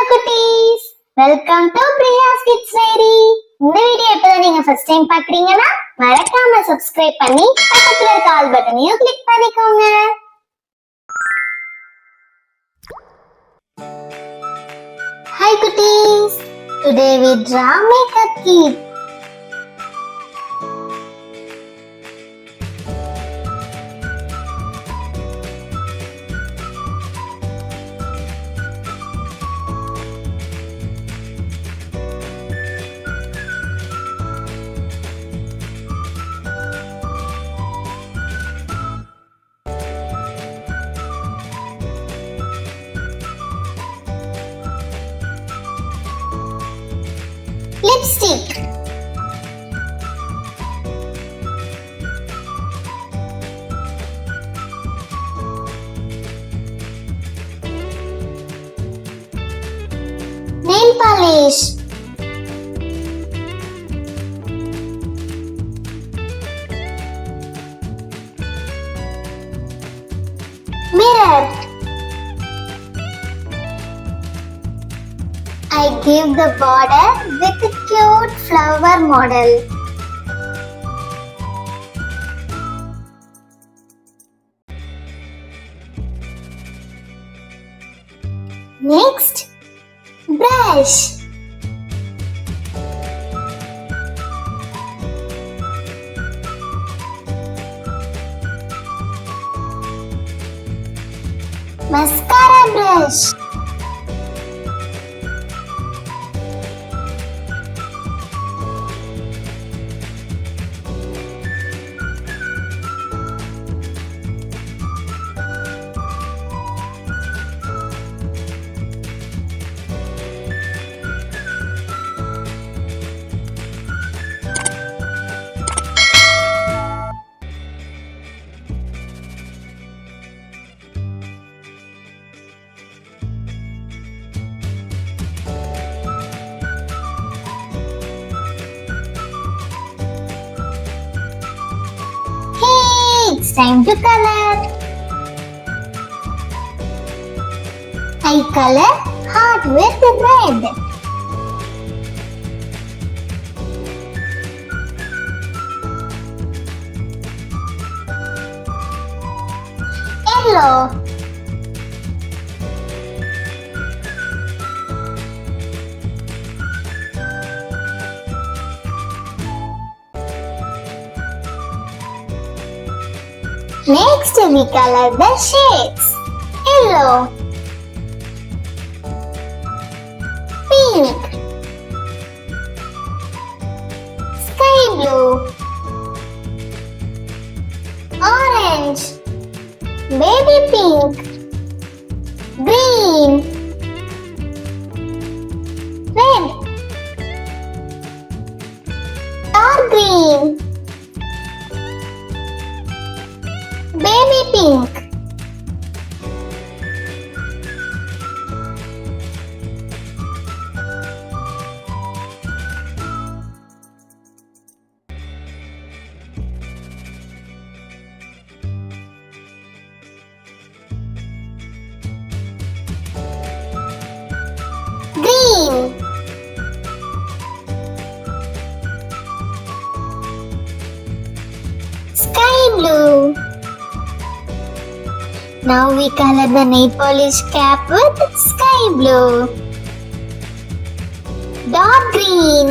குட்டீஸ், welcome to Priya's kids diary. இந்த video இப்பதான் நீங்க ஃபர்ஸ்ட் டைம் பாக்குறீங்கன்னா மறக்காம சப்ஸ்கிரைப் பண்ணி பக்கத்துல இருக்க ஆல் பட்டனையும் கிளிக் பண்ணிக்கோங்க. Hi குட்டீஸ், today we draw makeup kit. Lipstick, nail polish, mirror. I give the border with a cute flower model. Next, brush. Mascara brush. It's time to color. I color heart with red. Yellow. Next we color the shades. Yellow, pink, sky blue, orange, baby pink, green, red, dark green, baby pink. Green. Sky blue. Now we color the nail polish cap with sky blue. Dark green.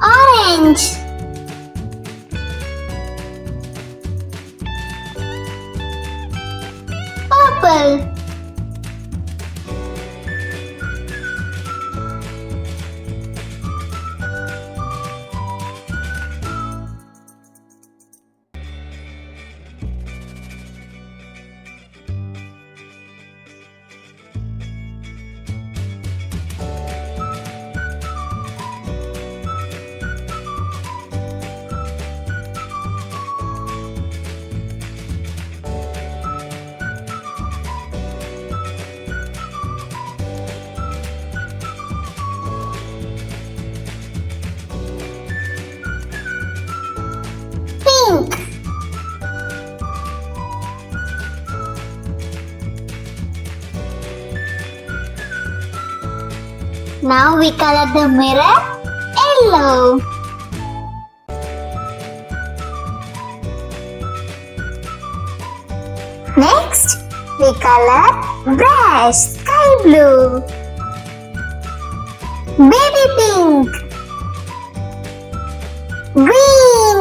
Orange. Purple. Now we color the mirror yellow. Next, we color brush sky blue, baby pink, green,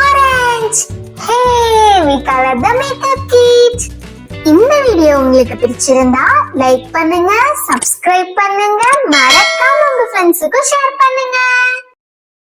orange. Hey, we color the makeup kit. இந்த video உங்களுக்கு பிடிச்சிருந்தா like பண்ணுங்க, subscribe பண்ணுங்க, மறக்காம உங்க ஃப்ரெண்ட்ஸுக்கு share பண்ணுங்க.